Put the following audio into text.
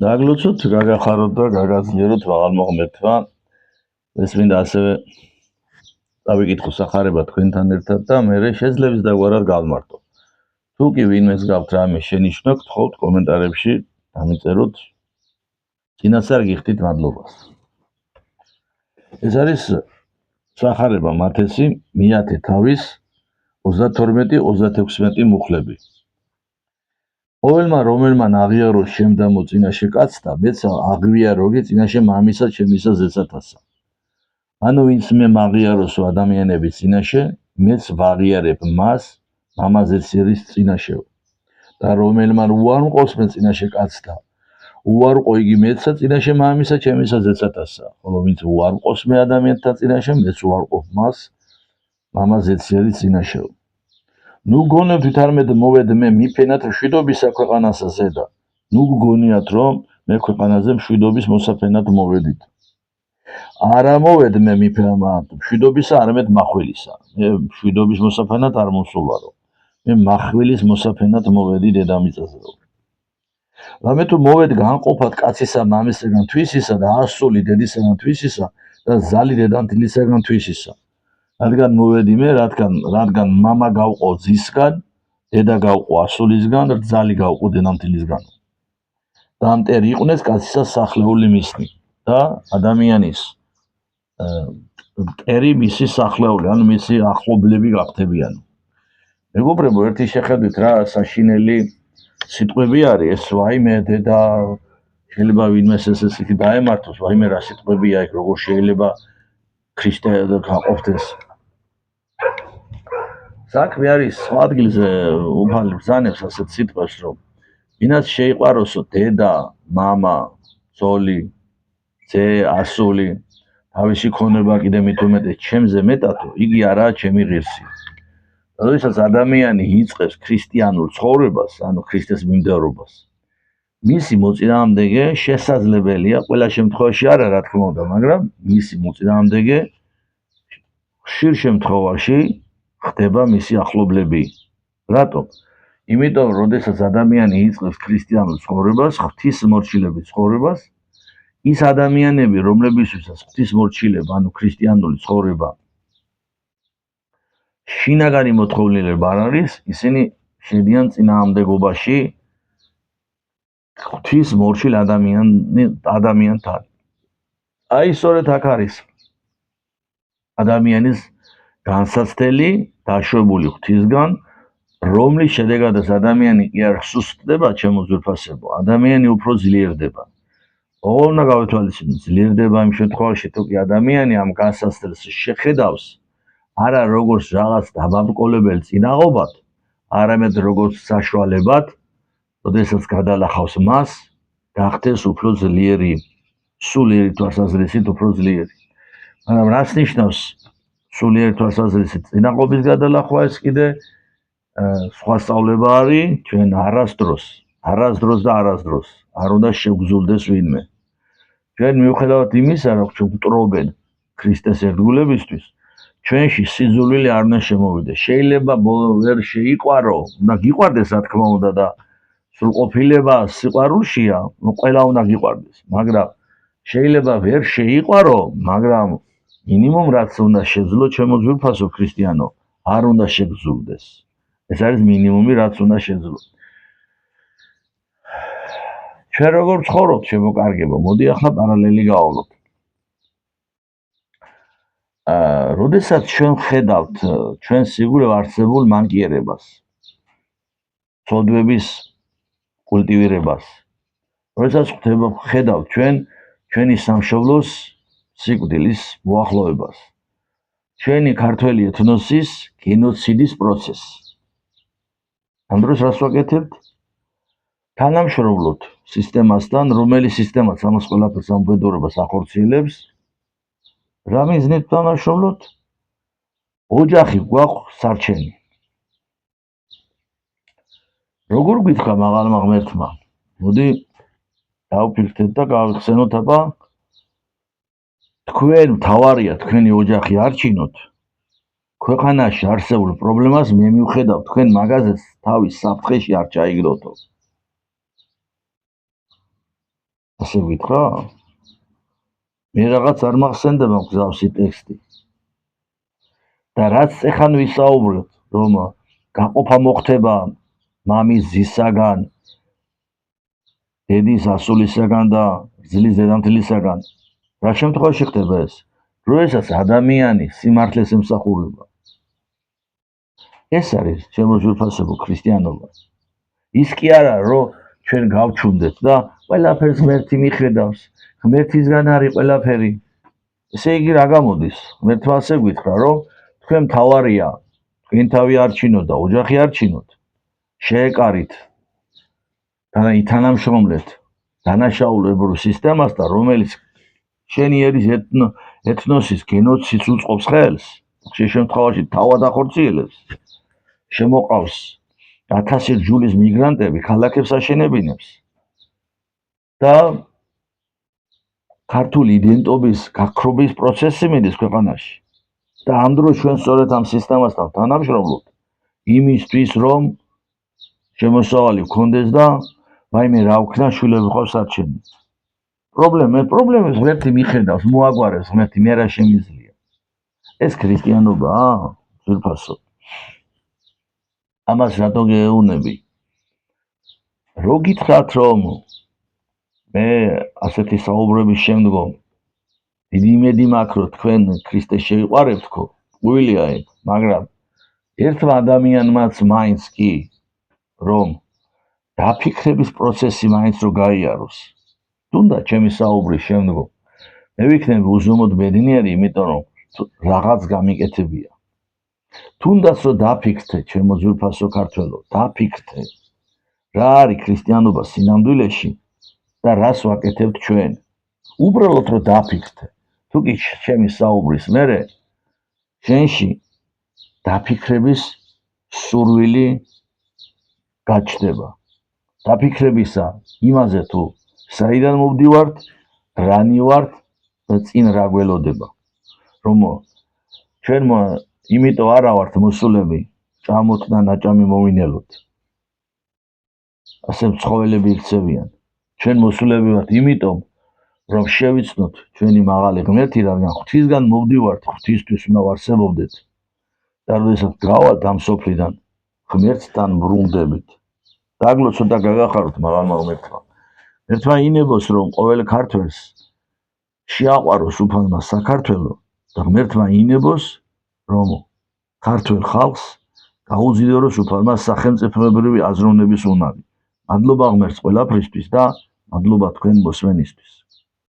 დაგლოცოთ, გაგახაროთ და გაგაძლიეროთ მაღალმა ღმერთმა. ეს მინდა ასევე დავიკითხო სახარება თქვენთან ერთად და მე შეძლებს დაგვარად გავმართო. თუ კი ვინმეს გაქვთ რამე შენიშვნა, გთხოვთ კომენტარებში დამიწეროთ. წინასწარ გიხდით მადლობას. ეს არის სახარება მათესი მიათე თავის 32-36 მუხლები. ყოველმა რომელმა ნაღიაროს შემდამო წინაშე კაცთა, მეც აღვიაროგე წინაშე მამისა ჩემისა ზეცათასა. ანუ ვინც მე მაღიაროსო ადამიანების წინაშე, მეც ვაღიარებ მას მამაზეცერის წინაშე. და რომელმა უარყოს მე წინაშე კაცთა, უარყო იგი მეცა წინაშე მამისა ჩემისა ზეცათასა. ხოლო ვინც უარყოს მე ადამიანთა წინაშე, მეც უარყოფ მას მამაზეცერის წინაშე. ნუ გონებთ ვითარმედ მოვედ მე მიფენათ მშვიდობისა ქვეყანასა ზედა. ნუ გგონიათ რომ მე ქვეყანაზე მშვიდობის მოსაფენად მოვედით. არა მოვედ მე მიფენათ მშვიდობისა, არამედ მახვილისა. მე მშვიდობის მოსაფენად არ მოსულარო. მე მახვილის მოსაფენად მოვედი დედამიწაზე. რამე თუ მოვედ განყოფად კაცისა მამისაგან თვისისა და ასული დედისაგან თვისისა და ზალი დედამთილისაგან თვისისა. რადგან მოვედი მე, რადგან მამა გავყო ძისგან, დედა გავყო ასულისგან, რძალი გავყო დედამთილისგან. და მტერი იყვნეს კაცისა სახლეული მისნი და ადამიანის მტერი მისი სახლეული, ანუ მისი ახლობლები გახდებიან. მეგობრებო, ერთი შეხედვით რა საშინელი სიტყვები არის ეს, ვაიმე დედა შეიძლება ვინმეს ეს იქ დაემართოს, ვაიმე რა სიტყვებია იქ, როგორ შეიძლება ქრისტე გაყოფდეს. საქმე არის სხვა ადგილზე უფალი ბრძანებს ასეთ სიტყვებს, რომ ვინაც შეიყვაროსო დედა, მამა, ძოლი, ძე, ასული, თავისი ქონება კიდე მით უმეტეს ჩემზე მეტადო, იგი არაა ჩემი ღირსი. როდესაც ადამიანი იწყებს ქრისტიანულ ცხოვრებას, ანუ ქრისტეს მიმდევრობას, მისი მოწინააღმდეგე შესაძლებელია, ყველა შემთხვევაში არა, რა თქმა უნდა, მაგრამ მისი მოწინააღმდეგე ხშირ შემთხვევაში ხდება მისი ახლობლები. რატომ? იმიტომ, როდესაც ადამიანი იწყებს ქრისტიანულ ცხოვრებას, ღვთისმორჩილების ცხოვრებას, ის ადამიანები, რომლებისთვისაც ღვთისმორჩილება, ანუ ქრისტიანული ცხოვრება შინაგანი მოთხოვნილება არ არის, ისინი შედიან წინააღმდეგობაში ღვთისმორჩილ ადამიანთან. აი სწორედ აქ არის ადამიანის განსაცდელი დაშვებული ღვთისგან, რომლის შედეგადაც ადამიანი კი არ სუსტდება, ჩემო ძვირფასებო, ადამიანი უფრო ძლიერდება. ოღონდ უნდა გავითვალისწინოთ, ძლიერდება იმ შემთხვევაში, თუ კი ადამიანი ამ განსაცდელს შეხედავს არა როგორც რაღაც დამამკოლებელ წინაღობად, არამედ როგორც საშუალებად, როდესაც გადალახავს მას, გახდეს უფრო ძლიერი, სულიერი თვალსაზრისით უფრო ძლიერი. მაგრამ რას ნიშნავს სულიერი თვალსაზრისით წინაღობის გადალახვა? ეს კიდე სხვა სწავლება არის, ჩვენ არასდროს და არასდროს არ უნდა შევგზულდეს ვინმე. ჩვენ მიუხედავად იმისა, რომ ჩვენ ვტრობენ ქრისტეს ერთგულებისთვის, ჩვენში სიძულვილი არ უნდა შემოვიდეს. შეიძლება ვერ შეიყვარო, უნდა გიყვარდეს რა თქმა უნდა და სრულყოფილება სიყვარულშია, ყველა უნდა გიყვარდეს, მაგრამ შეიძლება ვერ შეიყვარო, მაგრამ მინიმუმ რაც უნდა შეძლო ჩემო ძვირფასო ქრისტიანო, არ უნდა შეგზულდეს. ეს არის მინიმუმი, რაც უნდა შეძლო. ჩვენ როგორ ცხოვრობთ, შემოკარგებო, მოდი ახლა პარალელი გავავლოთ. როდესაც ჩვენ ხედავთ ჩვენ სიგურე არსებულ მანკიერებას, ცოდვების კულტივირებას, როდესაც ხედავთ ჩვენი სამშობლოს სიკვდილის მოახლოებას, ჩვენი ქართველი ეთნოსის გენოციდის პროცესს. ამ დროს რას ვაკეთებთ? თანამშრომლობთ სისტემასთან, რომელიც სისტემაც ამას ყველაფერს ამბედურებას ახორციელებს. რა მიზნით თანამშრომლობთ? ოჯახი გვაქვს სარჩენი. როგორ გითხრა მაღალმა ღმერთმა? მოდი დავფიქრდეთ და გავიხსენოთ, აბა თქვენ მთავარია თქვენი ოჯახი არჩინოთ, ქვეყანაში არსებულ პრობლემას მე მივხედავ, თქვენ მაგაზეს თავის საფრთხეში არ ჩაიგდოთო. ასე გითხრა? მე რაღაც არ მახსენდება მგზავსი ტექსტი. და რაც ეხან ვისაუბროთ, რომ გაყოფა მოხდება მამის ძისაგან, დედის ასულისაგან და რძლის დედამთილისაგან, რა შემთხვევაში ხდება ეს? როდესაც ადამიანი სიმართლეს ემსახურება. ეს არის ჩემო ძვირფასებო ქრისტიანობა. ის კი არა, რომ ჩვენ გავჩუნდეთ და ყველაფერს ღმერთი მიხედავს, ღმერთისგან არის ყველაფერი. ესე იგი რა გამოდის? ღმერთმა ასე გითხრა, რომ თქვენ მთავარია, თქვენ თავი არჩინოთ და ოჯახი არჩინოთ. შეეკარით და ითანამშრომლეთ დანაშაულებრივ სისტემასთან, რომელიც შენი ერის ეთნოსის გენოციდს უწყობს ხელს, ხშირ შემთხვევაში თავად ახორციელებს, შემოყავს 1000 ჯულის მიგრანტები ქალაქებს აშენებინებს და ქართული იდენტობის გაქრობის პროცესი მიდის ქვეყანაში. და ამ დროს ჩვენ სწორედ ამ სისტემასთან თანამშრომლობთ იმისთვის, რომ შემოსავალი გქონდეს და ვაიმე რა ვქნა, შვილები ყავს არჩენი. პრობლემებს ღმერთი მიხედავს, მოაგვარებს ღმერთი, მე რა შემიძლია. ეს ქრისტიანობაა, ძვირფასო. ამას რატო გეეუბნები? რო გითხრათ, რომ მე ასეთი საუბრების შემდგომ დიდი იმედი მაქვს, რომ თქვენ ქრისტეს შეიყვარებთქო, ყვილია ეგ, მაგრამ ერთმა ადამიანმაც მაინც კი რომ დაფიქრების პროცესი მაინც რო გაიაროს. თუნდაც ჩემი საუბრის შემდგომ მე ვიქნები უზომოდ ბედნიერი, იმიტომ რომ რაღაც გამიკეთებია. თუნდაც რო დაფიქრდე, ჩემო ძვირფასო ქართველო, დაფიქრდე, რა არის ქრისტიანობა სინამდვილეში და რას ვაკეთებთ ჩვენ. უბრალოდ რო დაფიქრდე, თუ კი ჩემი საუბრის მერე შენში დაფიქრების სურვილი გაჩნდება. დაფიქრებისა იმაზე თუ საიდან მოვდივართ, რანი ვართ და წინ რა გველოდება. რომ ჩვენ იმიტომ არა ვართ მოსულები ჭამოთ და ნაჭამი მოვინელოთ. ასე ცხოველები იქცევიან. ჩვენ მოსულები ვართ იმიტომ, რომ შევიცნოთ ჩვენი მაღალი ღმერთი, რადგან ღვთისგან მოვდივართ, ღვთისთვის უნდა ვარსებობდეთ. და როდესაც გავალთ ამ სოფლიდან, ღმერთთან ბრუნდებით. დაგლო ცოტა გაგახაროთ მაღალმა ღმერთმა. ერთმა ინებოს, რომ ყოველ ქართველს შეაყვაროს უფალმა საქართველო და ღმერთმა ინებოს, რომ ქართველ ხალხს გაუძლიეროს უფალმა სახელმწიფოებრივი აზროვნების უნარი. მადლობა ღმერთს ყველაფრისთვის და მადლობა თქვენ მოსმენისთვის.